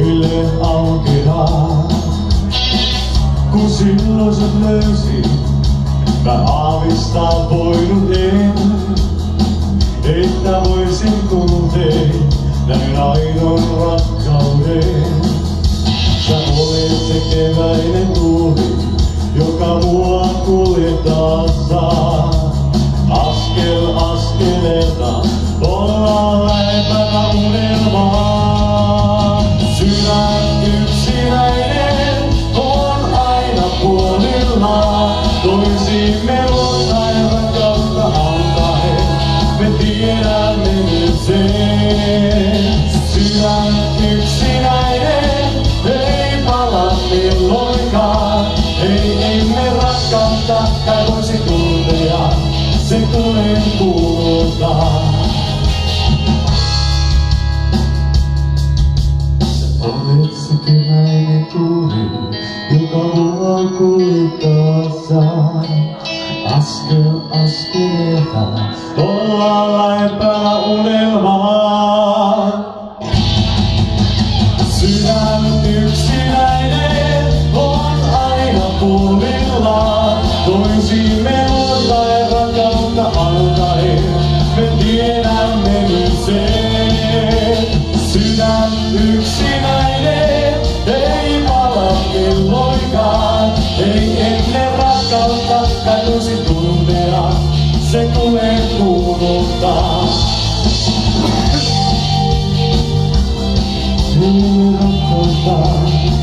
miehille aukeaa. Kun silloiset löysin, mä aavistaa voinut en, että voisin tuntea näin aidon rakkauden. Sä olet se keväinen tuuli, joka mua kuljettaa saa. Askel askeleelta ollaan lähempänä unelmaa. Sydän yksinäinen on aina puolillaan. Toisiimme luotain rakkautta antaen, me tiedämme nyt sen. Sydän yksinäinen ei pala milloinkaan. Ei emme rakkautta kai voisi tuntea, se tulen kuultaa. Sä olet se keväinen tuuli, joka mua kuljettaa saa. Askel askeleelta ollaan lähempänä unelmaa. Sydän yksinäinen on aina puolillaan. Toisiimme luotain rakkautta alkaen, me tiedämme nyt sen. Sydän yksinäinen ei pala milloinkaan. Ei ennen rakkautta kai voisi tuntea, se tulee kuuluttaa. Rakkautta